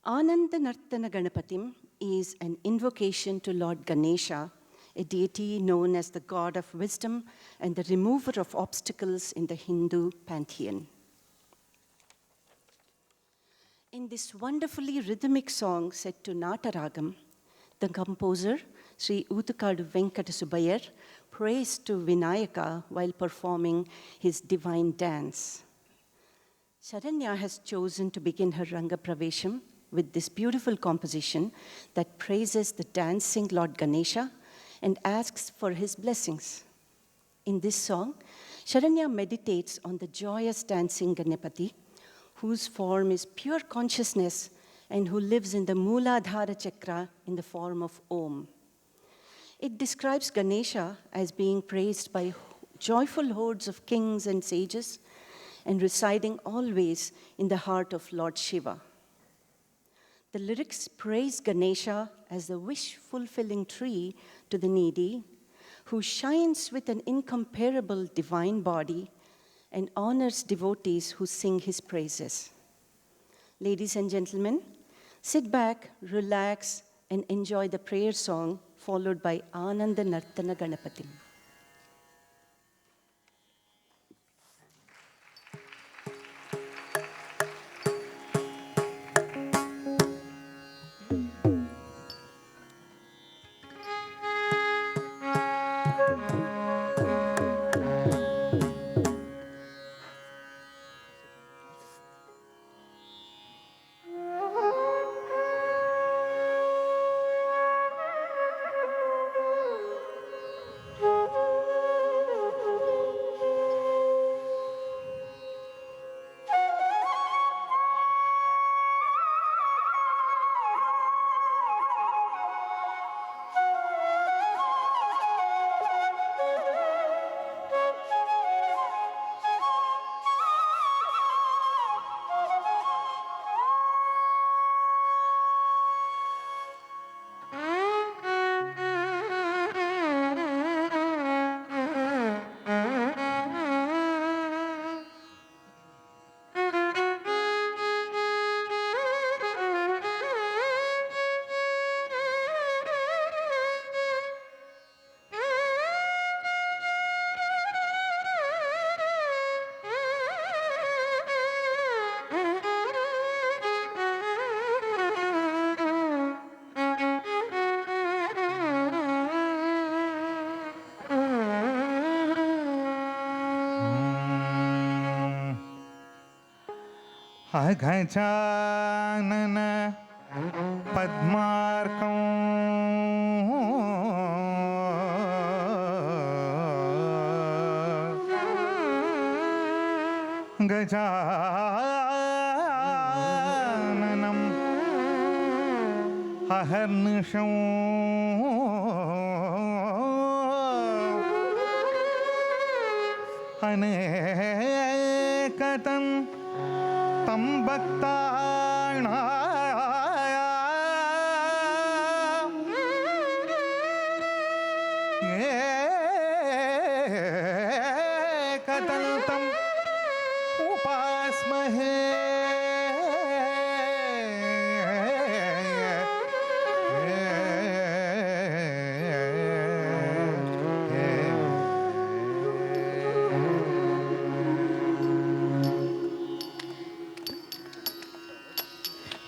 Ananda Nartana Ganapatim is an invocation to Lord Ganesha, a deity known as the god of wisdom and the remover of obstacles in the Hindu pantheon. In this wonderfully rhythmic song set to Nataragam, the composer, Sri Utukadu Venkata Subayar, prays to Vinayaka while performing his divine dance. Sharanya has chosen to begin her Ranga Pravesham with this beautiful composition that praises the dancing Lord Ganesha and asks for his blessings. In this song, Sharanya meditates on the joyous dancing Ganapati, whose form is pure consciousness and who lives in the Mooladhara Chakra in the form of Om. It describes Ganesha as being praised by joyful hordes of kings and sages and residing always in the heart of Lord Shiva. The lyrics praise Ganesha as the wish-fulfilling tree to the needy, who shines with an incomparable divine body and honors devotees who sing his praises. Ladies and gentlemen, sit back, relax, and enjoy the prayer song followed by Ananda Nartana Ganapatim. अगजानन पद्मार्कं गजाननं अहर्निशं अनेकतं तं भक्तानां एकदन्तं उपास्महे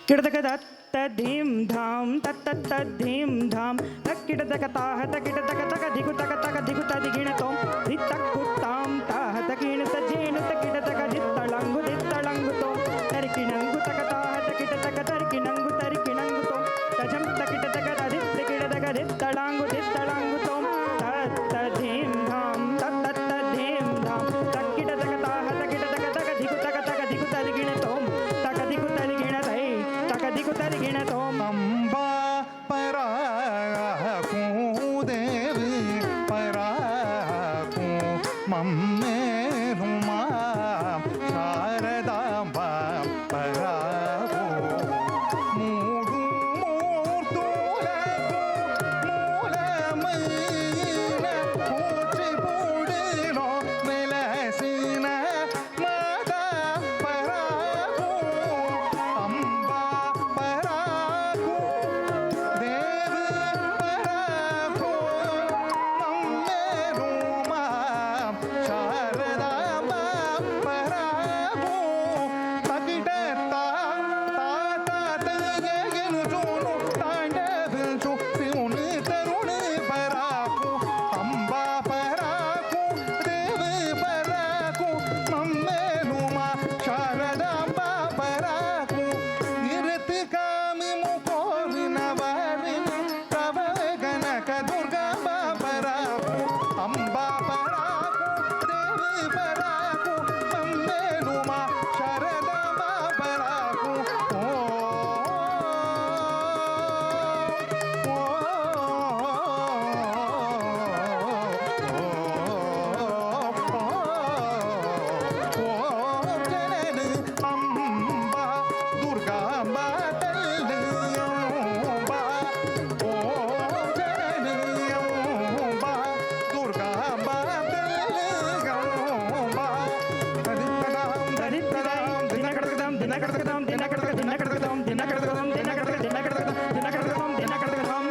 किडतकदत्तधीं धाम तत्तत्तधीं धाम तक्किडतकताह तकिडतकतकधिकुतकतकधिकुतदिगिणतो धित्तक्कुत्तां ताह तकीणतजेणुतकिडतकधित्तळङ्गु धित्तळङ्गुतो तरिकिणङ्गुतकताह तकिटतकतरिकिणङ्गुतरिकिणङ्गुतो तजं तकिटतकतधित्तकिडतकधित्तळाङ्गु धित्तळङ्गुतो तत्तधीं धाम तत्तत्तधीं धाम तक्किडतकताह तकिडतकतकधिकुतकतकधिकुतदिगिणतो तकधिकुतदिगिणतै तकधिकुतदिगिणतो अम्बा पराकू देवी पराकू मम्मेरुमा शारदांबा पराकू मूडु मूर्तु దుర్గాంబా పరాకు అంబా పరాకు దేవి పరాకు మమ్మేలుమా శారదాంబా పరాకు జనని అంబా దుర్గాంబా తల్లి అంబా జనని అంబా దుర్గాంబా తల్లి అంబా దరిద్రదాం దినకడకదాం దినకడకదాం దినకడక దినకడకదాం దినకడకదాం దినకడక దినకడకదాం దినకడకదాం దినకడకదాం.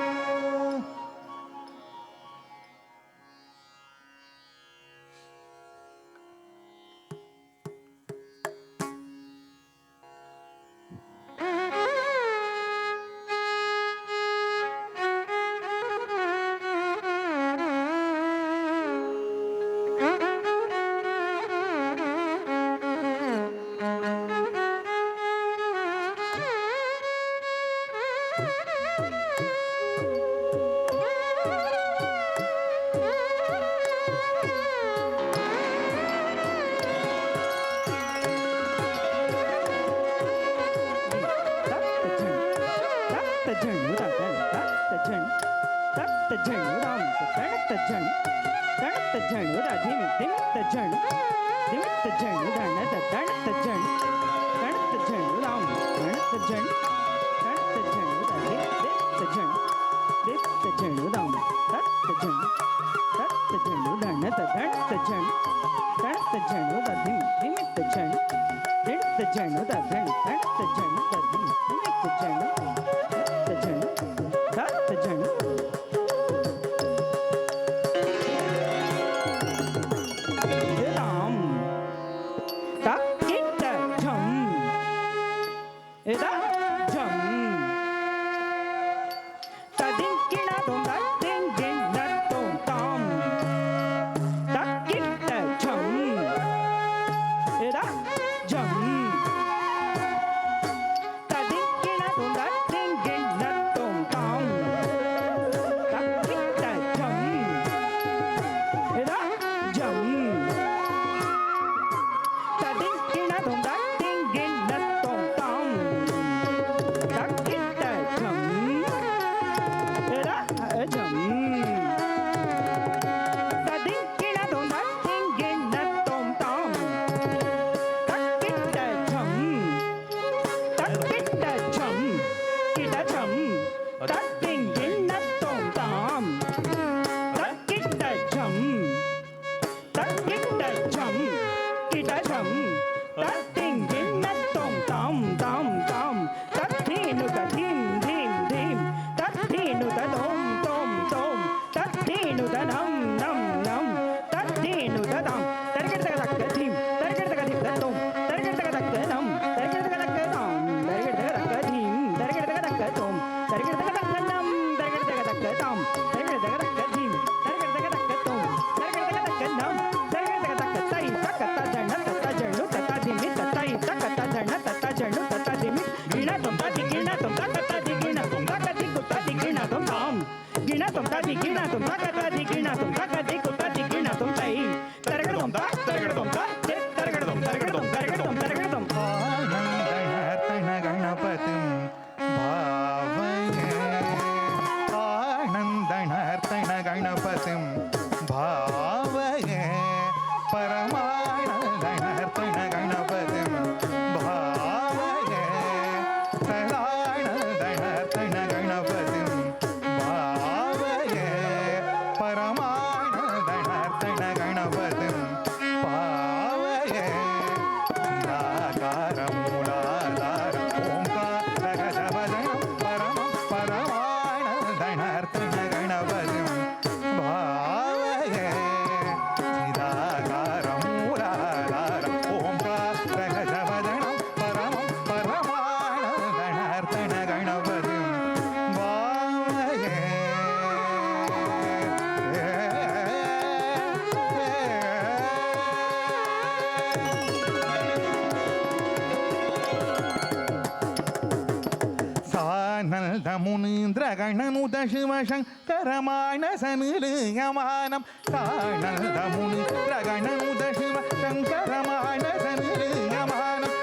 ஆனந்த முனீந்திர கணனுத சிவசங்கரமானசனிலியமானம் ஆனந்த முனீந்திர கணனுத சிவசங்கரமானசனிலியமானம்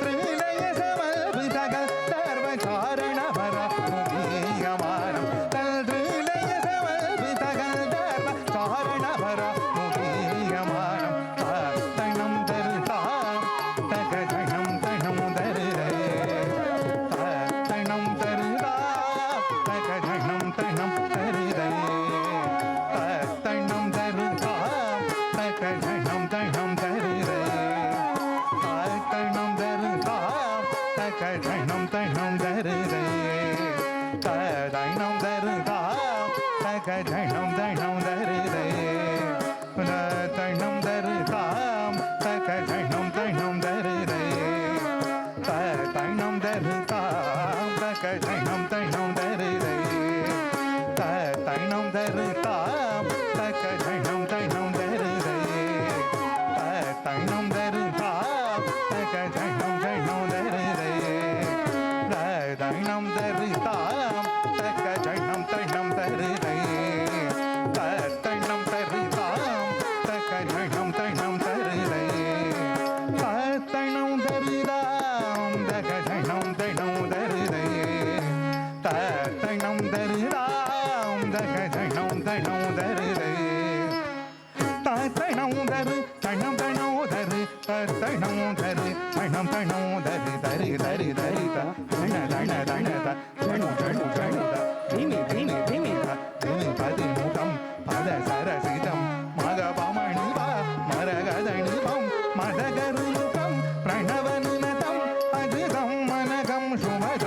திரிலய சமர்பிதகல் தர்வசாரண பரமுகீயமானம் திரிலய சமர்பிதகல் தர்வசாரண பரமுகீயமானம் தனம் தருதாம் தகஜனம் தனம் தருதே தனம் தருதாம் தகஜனம் தனம் தருதே தனம் தருதாம் தகஜனம் தனம் தருதே தனம் தருதாம் தகஜனம் தனம் தருதே தனம் தருதாம் தகஜனம் தனம் தருதே தனம் தருதாம் தகஜனம் தனம் தருதே தனம் தருதாம் தகஜனம் தனம் தருதே தனம் தருதாம் தகஜனம் தனம் தருதே தனம் தருதாம் தகஜனம் தனம் தருதே தனம் தருதாம் தகஜனம் தனம் தருதே தனம் தருதாம் தகஜனம் தனம் தருதே தனம் தருதாம் தகஜனம் தனம் தருதே தனம் தருதாம் தகஜனம் தனம் தருதே தனம் தரு தனம் தனோ தரு தனம் தரு தனம் தனோ தரு தரு தரு தரு தன தன தன தனு தனு தனு திமி திமி திமி திமி பதிமுகம் பத சரசிதம் மத பமணிவா மரகதணிவம் மதகருமுகம் பிரணவனுனதம் அஜிதம் மனகம் சுமத